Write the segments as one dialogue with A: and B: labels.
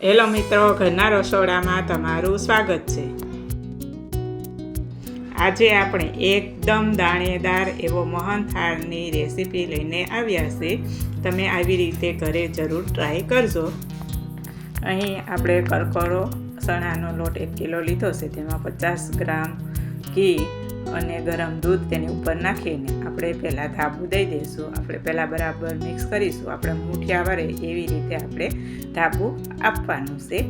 A: Hello મિત્રો, ઘરના રસોડામાં તમારું સ્વાગત છે। આજે આપણે એકદમ દાણેદાર એવો મોહનથાળની રેસીપી લઈને આવ્યા છે। તમે આવી રીતે ઘરે જરૂર ટ્રાય કરજો। અહીં આપણે કરકરો ચણાનો લોટ 1 કિલો લીધો છે। તેમાં 50 ગ્રામ ઘી અને ગરમ દૂધ તેની ઉપર નાખીને આપણે પહેલાં ધાબું દઈ દઈશું। આપણે પહેલાં બરાબર મિક્સ કરીશું। આપણે મૂઠિયા વળે એવી રીતે આપણે ધાબું આપવાનું છે।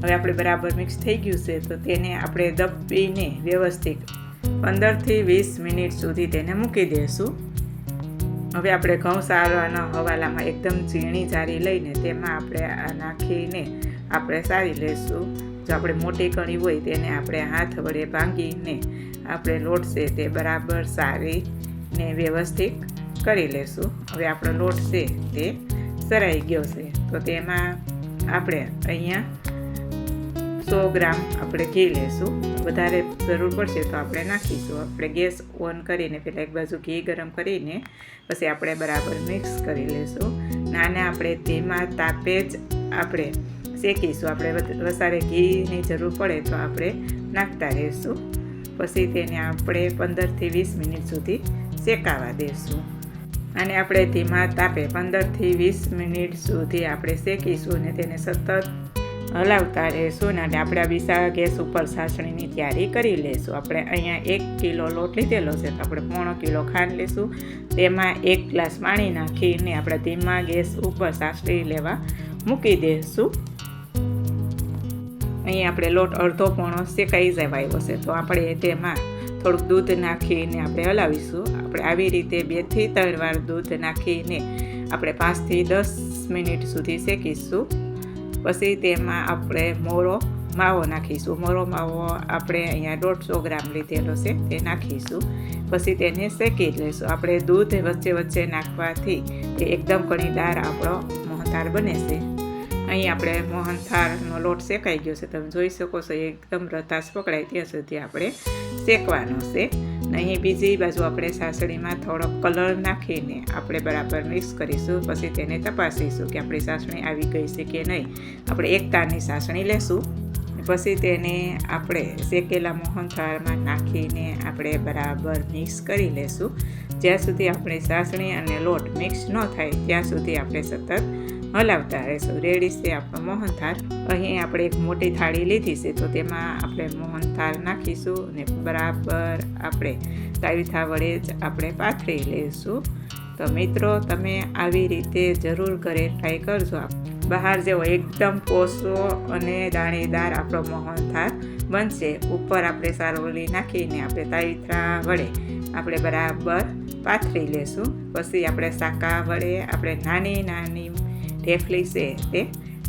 A: હવે આપણે બરાબર મિક્સ થઈ ગયું છે તો તેને આપણે દબાવીને વ્યવસ્થિત 15 થી 20 મિનિટ સુધી તેને મૂકી દઈશું। હવે આપણે ઘઉં સારવાના હવાલામાં એકદમ ઝીણી જારી લઈને તેમાં આપણે આ નાખીને આપણે સારી લઈશું। જો આપણે મોટી કણી હોય તેને આપણે હાથ વડે ભાંગીને આપણે લોટ છે તે બરાબર સારીને વ્યવસ્થિત કરી લેશું। હવે આપણો લોટ છે તે સરાઈ ગયો છે તો તેમાં આપણે અહીંયા 100 ગ્રામ આપણે ઘી લેશું। વધારે જરૂર પડશે તો આપણે નાખીશું। આપણે ગેસ ઓન કરીને પહેલાં એક બાજુ ઘી ગરમ કરીને પછી આપણે બરાબર મિક્સ કરી લેશું। નાના આપણે ધીમા તાપે જ આપણે શેકીશું। આપણે વધારે ઘીની જરૂર પડે તો આપણે નાખતા રહીશું। પછી તેને આપણે 15 થી 20 મિનિટ સુધી શેકાવા દઈશું। અને આપણે ધીમા તાપે 15 થી 20 મિનિટ સુધી આપણે શેકીશું અને તેને સતત હલાવતા રહીશું। અને આપણે બીજા ગેસ ઉપર ચાસણીની તૈયારી કરી લઈશું। આપણે અહીંયા 1 કિલો લોટ લીધેલો છે તો આપણે 1/4 કિલો ખાંડ લઈશું। તેમાં 1 ગ્લાસ પાણી નાખીને આપણે ધીમા ગેસ ઉપર ચાસણી લેવા મૂકી દઈશું। અહીં આપણે લોટ અડધો પોણો શેકાઈ જવાયો છે તો આપણે તેમાં થોડુંક દૂધ નાખીને આપણે હલાવીશું। આપણે આવી રીતે 2 થી 3 વાર દૂધ નાખીને આપણે 5 થી 10 મિનિટ સુધી શેકીશું। પછી તેમાં આપણે મોરો માવો નાખીશું। મોરો માવો આપણે અહીંયા 150 ગ્રામ લીધેલો છે તે નાખીશું। પછી તેને શેકી લઈશું। આપણે દૂધ વચ્ચે વચ્ચે નાખવાથી તે એકદમ કણીદાર આપણો મોહનથાળ બને છે। અહીં આપણે મોહનથાળનો લોટ શેકાઈ ગયો છે, તમે જોઈ શકો છો એકદમ રતાશ પકડાય ત્યાં સુધી આપણે શેકવાનો છે। અહીં બીજી બાજુ આપણે ચાસણીમાં થોડો કલર નાખીને આપણે બરાબર મિક્સ કરીશું। પછી તેને તપાસીશું કે આપણી ચાસણી આવી ગઈ છે કે નહીં। આપણે 1 તારની ચાસણી લેશું। પછી તેને આપણે શેકેલા મોહનથાળમાં નાખીને આપણે બરાબર મિક્સ કરી લેશું। જ્યાં સુધી આપણી ચાસણી અને લોટ મિક્સ ન થાય ત્યાં સુધી આપણે સતત હલાવતા રહીશું। રેડી છે આપણો મોહનથાળ। અહીં આપણે એક મોટી થાળી લીધી છે તો તેમાં આપણે મોહનથાળ નાખીશું અને બરાબર આપણે તાવીથા વડે જ આપણે પાથરી લઈશું। તો મિત્રો, તમે આવી રીતે જરૂર ઘરે ટ્રાય કરજો। બહાર જેવો એકદમ પોસો અને દાણેદાર આપણો મોહનથાળ બનશે। ઉપર આપણે સારોલી નાખીને આપણે તાવીથા વડે આપણે બરાબર પાથરી લઈશું। પછી આપણે સાકા વડે આપણે નાની નાની ઢેફલી છે તે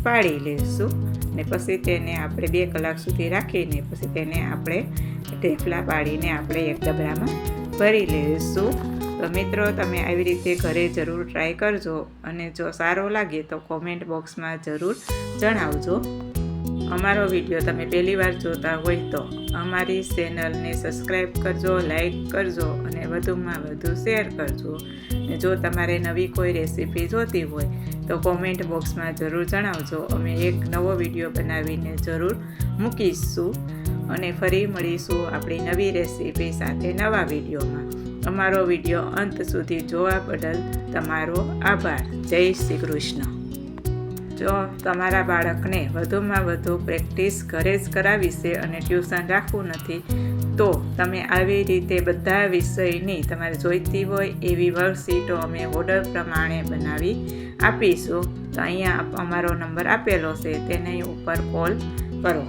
A: પાડી લઈશું ને પછી તેને આપણે 2 કલાક સુધી રાખીને પછી તેને આપણે ઢેફલા પાડીને આપણે એક ડબરામાં ભરી લઈશું। તો મિત્રો, તમે આવી રીતે ઘરે જરૂર ટ્રાય કરજો અને જો સારો લાગે તો કોમેન્ટ બોક્સમાં જરૂર જણાવજો। અમારો વિડીયો તમે પહેલી વાર જોતા હોય તો અમારી ચેનલને સબસ્ક્રાઈબ કરજો, લાઈક કરજો અને વધુમાં વધુ શેર કરજો। અને જો તમારે નવી કોઈ રેસીપી જોતી હોય તો કોમેન્ટ બોક્સમાં જરૂર જણાવજો। અમે એક નવો વિડીયો બનાવીને જરૂર મૂકીશું અને ફરી મળીશું આપણી નવી રેસીપી સાથે નવા વિડીયોમાં। અમારો વિડીયો અંત સુધી જોવા બદલ તમારો આભાર। જય શ્રી કૃષ્ણ। જો તમારા બાળકને વધુમાં વધુ પ્રેક્ટિસ ઘરે જ કરાવી છે અને ટ્યુશન રાખવું નથી તો તમે આવી રીતે બધા વિષયની તમારે જોઈતી હોય એવી વર્કશીટો અમે ઓર્ડર પ્રમાણે બનાવી આપીશું। તો અહીંયા અમારો નંબર આપેલો છે તેની ઉપર કોલ કરો।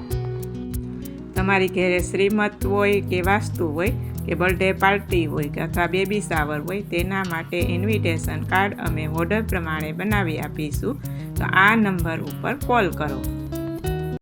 A: તમારી ઘરે શ્રીમત હોય કે વાસ્તુ હોય કે બર્થડે પાર્ટી હોય કે અથવા બેબી શાવર હોય તેના માટે ઇન્વિટેશન કાર્ડ અમે ઓર્ડર પ્રમાણે બનાવી આપીશું। તો આ નંબર ઉપર કોલ કરો।